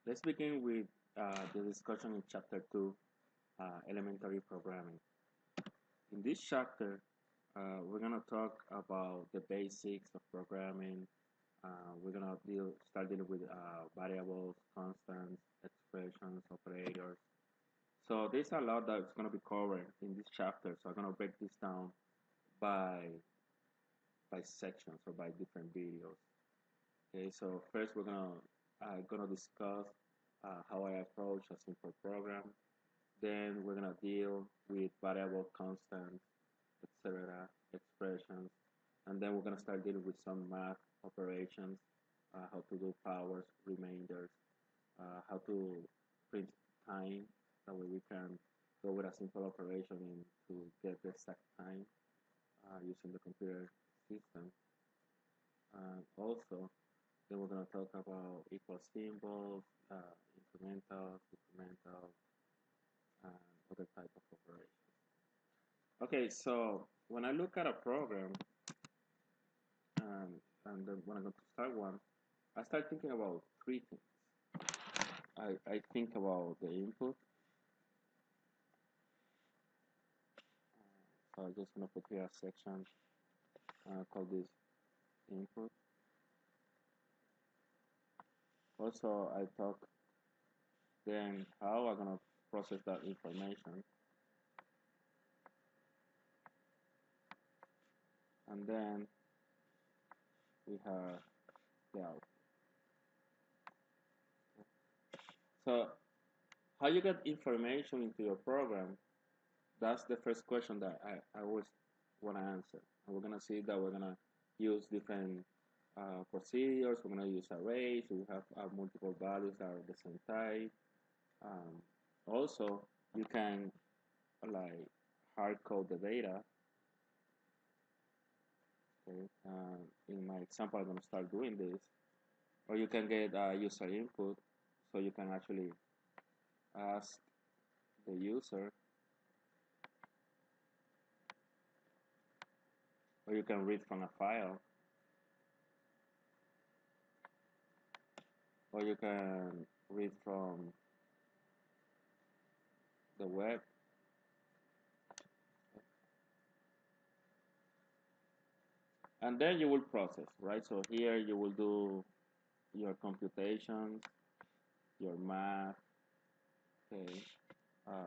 Let's begin with the discussion in Chapter 2, Elementary Programming. In this chapter, we're going to talk about the basics of programming. We're going to start dealing with variables, constants, expressions, operators. So there's a lot that's going to be covered in this chapter. So I'm going to break this down by sections or by different videos. Okay, so first we're gonna discuss how I approach a simple program. Then we're gonna deal with variable constants, etc., expressions, and then we're gonna start dealing with some math operations, how to do powers, remainders, how to print time. That way we can go with a simple operation to get the exact time using the computer system. Also, then we're going to talk about equal symbols, incremental, decremental, and other type of operations. Okay, so when I look at a program, and then when I'm going to start one, I start thinking about three things. I think about the input. So I'm just going to put here a section called this input. Also, I talk then how I'm going to process that information. And then we have the output. So how you get information into your program, that's the first question that I always want to answer. And we're going to see that we're going to use different procedures. We're going to use arrays. We have multiple values that are the same type. Um, Also, you can like hard code the data. Okay. In my example, I'm going to start doing this. Or you can get user input, so you can actually ask the user, or you can read from a file, or you can read from the web. And then you will process, right? So here you will do your computations, your math, okay,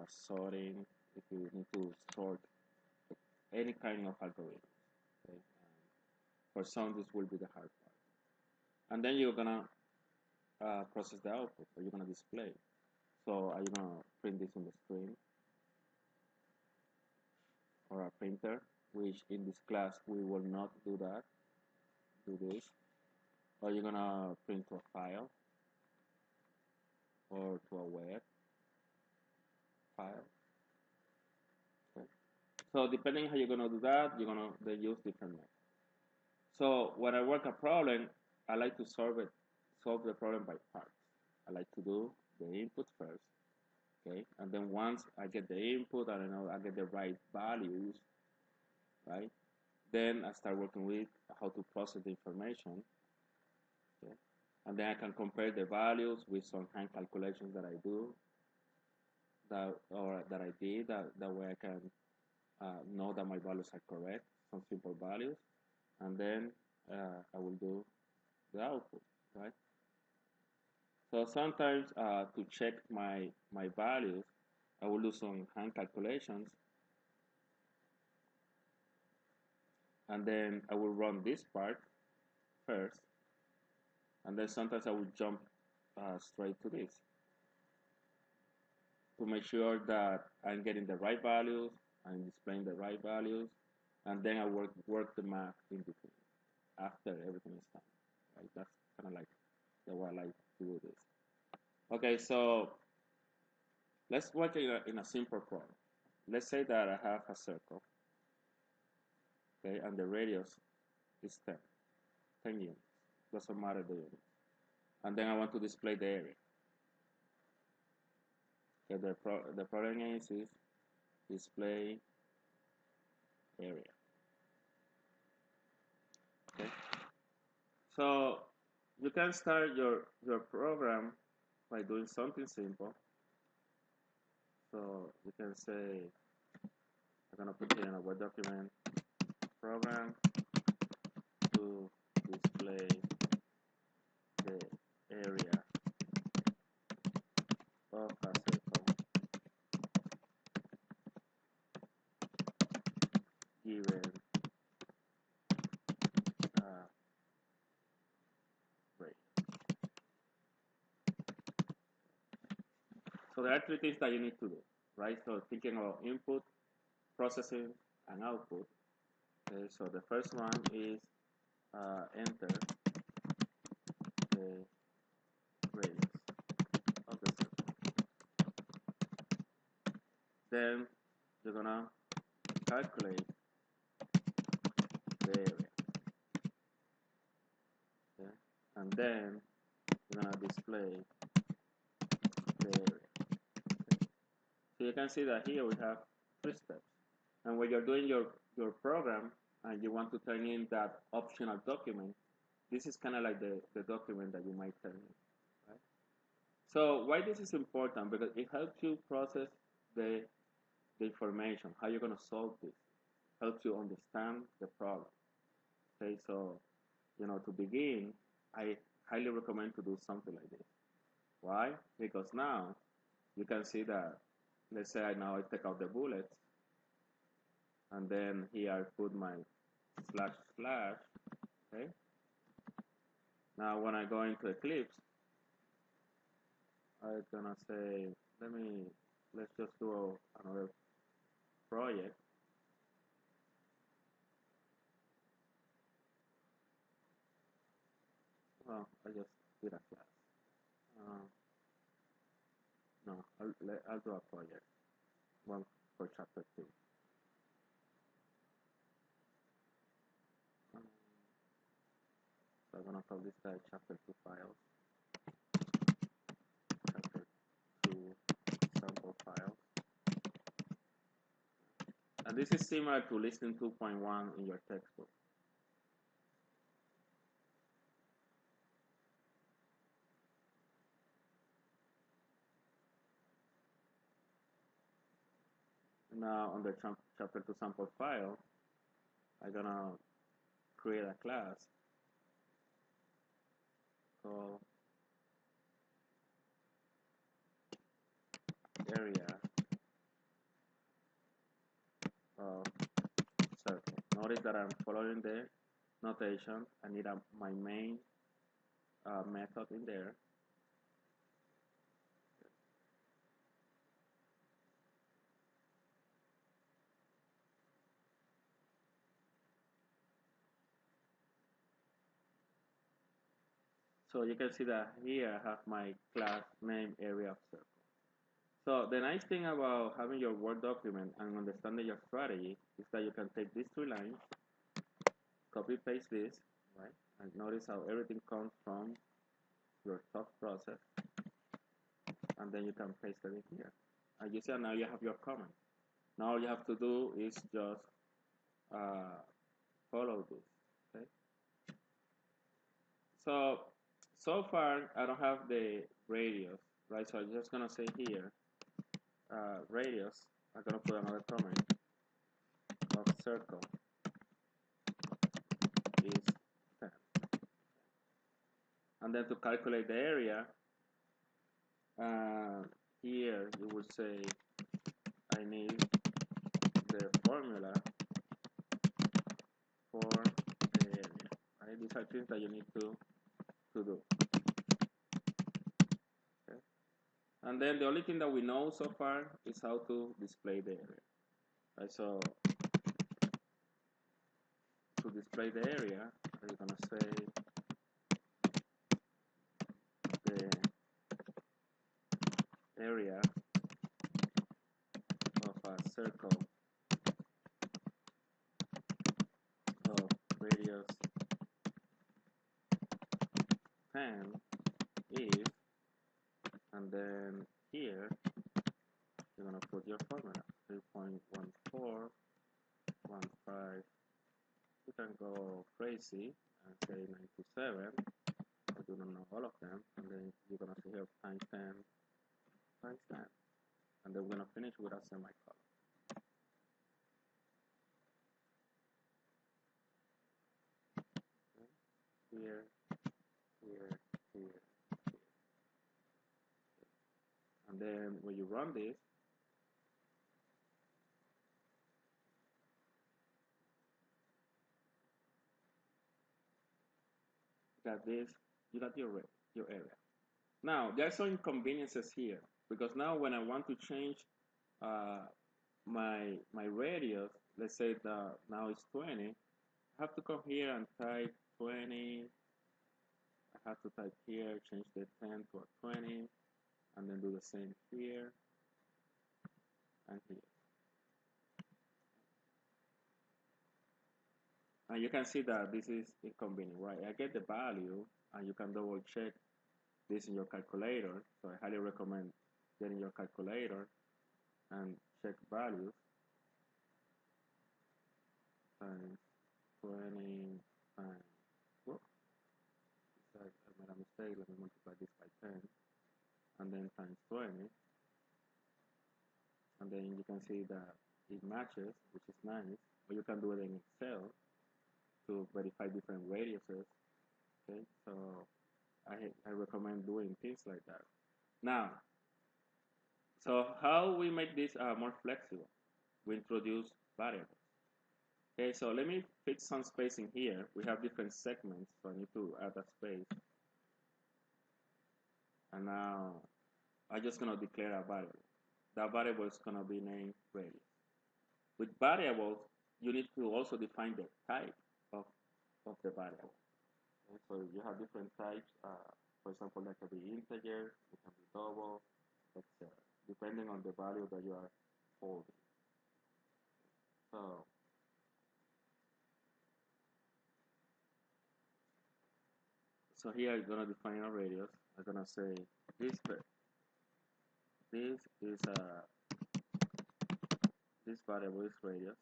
sorting, if you need to sort any kind of algorithm. Okay? For some, this will be the hard part. And then you're gonna process the output, or you're gonna display. So are you gonna print this on the screen or a printer? Which in this class we will not do that. Do this. Or you're gonna print to a file or to a web file. Okay. So depending how you're gonna do that, you're gonna then use different methods. So when I work a problem, I like to solve the problem by parts. I like to do the input first, okay, and then once I get the input and I know I get the right values, right, then I start working with how to process the information, okay, and then I can compare the values with some hand calculations that I do, that I did. That way I can know that my values are correct, some simple values, and then I will do the output, right? So sometimes to check my values, I will do some hand calculations, and then I will run this part first, and then sometimes I will jump straight to this to make sure that I'm getting the right values, I'm displaying the right values, and then I work the math in between after everything is done. Right? That's kind of like the way I like to do this. Okay, so let's work in a simple problem. Let's say that I have a circle, okay, and the radius is 10 units. Doesn't matter the unit. And then I want to display the area. Okay, the problem is display area. Okay, so you can start your program by doing something simple. So you can say, I'm going to put here in a Word document, program to display the area of a circle given rate. So there are three things that you need to do, right? So thinking about input, processing, and output. Okay, so the first one is enter the radius of the circle. Then you're gonna calculate the area. Okay? And then you're gonna display the area. Okay? So you can see that here we have 3 steps. And when you're doing your program and you want to turn in that optional document, this is kind of like the document that you might turn in. Right? So why this is important? Because it helps you process the information, how you're going to solve this. Helps you understand the problem. Okay, so to begin, I highly recommend to do something like this. Why? Because now you can see that, let's say now I take out the bullets, and then here I put my // okay. Now when I go into Eclipse, I'm gonna say, let's just do another project. Well, I just did a class. No, I'll do a project, one for chapter 2. So I'm gonna call this guy chapter 2 files, chapter 2 sample files. And this is similar to listening 2.1 in your textbook. Now on the chapter 2 sample file, I'm gonna create a class called area of circle. Notice that I'm following the notation. I need my main method in there. So you can see that here I have my class name area of circle. So the nice thing about having your Word document and understanding your strategy is that you can take these 3 lines, copy paste this, right? And notice how everything comes from your thought process, and then you can paste it in here. And you see now you have your comment. Now all you have to do is just follow this. Okay. So far I don't have the radius, right? So I'm just gonna say here radius. I'm gonna put another comment of circle is 10. And then to calculate the area, here you would say I need the formula for the area. Right? These are things that you need to do. Okay. And then the only thing that we know so far is how to display the area. Right? So to display the area, you're gonna say the area of a circle of radius 10 is, and then here you're gonna put your formula 3.1415. You can go crazy and say 927, but you don't know all of them. And then you're gonna see here times 10 times 10, and then we're gonna finish with a semicolon. Okay. Here, here, here, here. And then when you run this, you got your area. Now there are some inconveniences here because now when I want to change uh, my radius, let's say that now it's 20, I have to come here and type 20. I have to type here, change the 10 to a 20, and then do the same here and here. And you can see that this is inconvenient, right? I get the value, and you can double check this in your calculator. So I highly recommend getting your calculator and check values. Times 20 times, whoops, I made a mistake. Let me multiply this by 10, and then times 20. And then you can see that it matches, which is nice. Or you can do it in Excel to verify different radiuses. Okay, so I recommend doing things like that. Now, so how we make this more flexible? We introduce variables. Okay, so let me fix some spacing here. We have different segments, so I need to add a space. And now I'm just going to declare a variable. That variable is going to be named radius. With variables, you need to also define the type of the variable. Okay, so you have different types. For example, that can be integer, it can be double, etc. Depending on the value that you are holding. So here I'm gonna define a radius. I'm gonna say this is this variable is radius,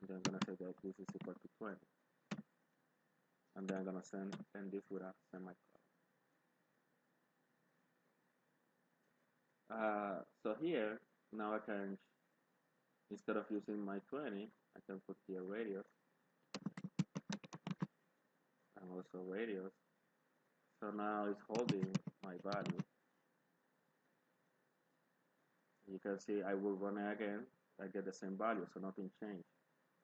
and then I'm gonna say that this is equal to 20, and then I'm gonna end this with a semicolon. So here now I can, instead of using my 20, I can put here radius and also radius. So now it's holding my value. You can see I will run it again. I get the same value, so nothing changed.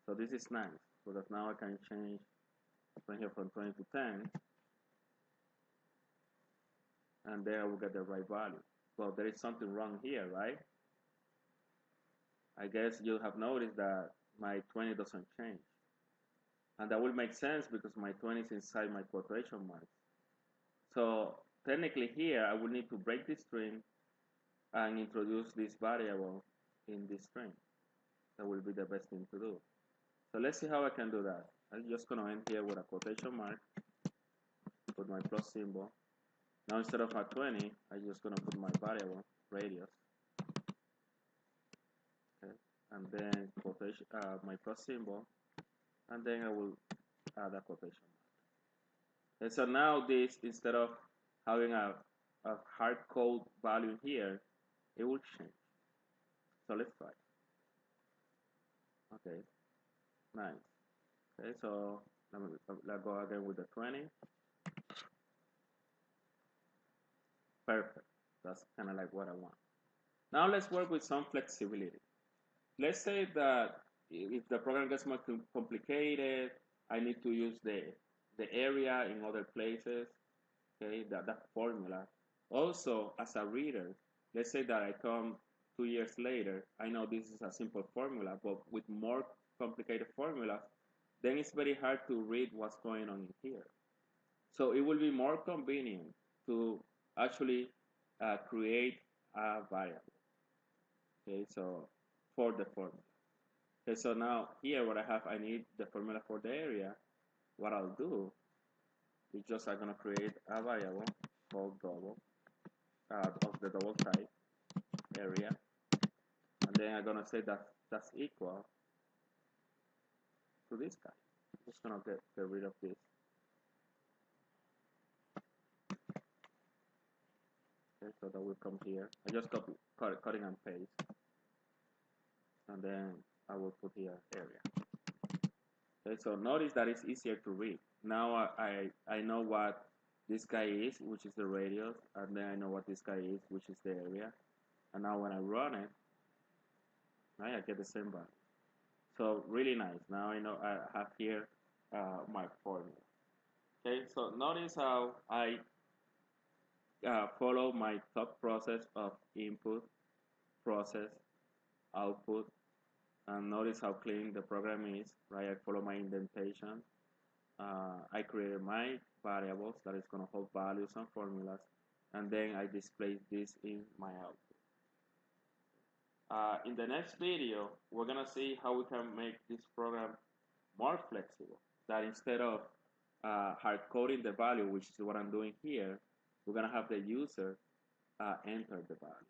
So this is nice because now I can change from here from 20 to 10, and there I will get the right value. Well, there is something wrong here, right? I guess you have noticed that my 20 doesn't change. And that will make sense because my 20 is inside my quotation marks. So technically here, I will need to break this string and introduce this variable in this string. That will be the best thing to do. So let's see how I can do that. I'm just going to end here with a quotation mark, put my plus symbol. Now instead of a 20, I'm just going to put my variable, radius. Okay. And then quotation, my plus symbol, and then I will add a quotation mark. And so now this, instead of having a hard code value here, it will change. So let's try. Okay, nice. Okay, so let's go again with the 20. Perfect. That's kind of like what I want. Now let's work with some flexibility. Let's say that if the program gets more complicated, I need to use the area in other places, okay, that formula. Also, as a reader, let's say that I come 2 years later, I know this is a simple formula, but with more complicated formulas, then it's very hard to read what's going on in here. So it will be more convenient to actually create a variable. Okay, so for the formula. Okay, so now here what I have, I need the formula for the area. What I'll do is just I'm gonna create a variable called double of the double type area, and then I'm gonna say that that's equal to this guy. I'm just gonna get rid of this. Okay, so that will come here. I just cutting and paste, and then I will put here area. Okay, so notice that it's easier to read. Now I know what this guy is, which is the radius, and then I know what this guy is, which is the area. And now when I run it, right, I get the same value. So really nice. Now I know I have here my formula. Okay, so notice how I follow my thought process of input, process, output, and notice how clean the program is, right? I follow my indentation. I created my variables that is going to hold values and formulas, and then I display this in my output. In the next video, we're going to see how we can make this program more flexible, that instead of hard coding the value, which is what I'm doing here, we're going to have the user enter the value.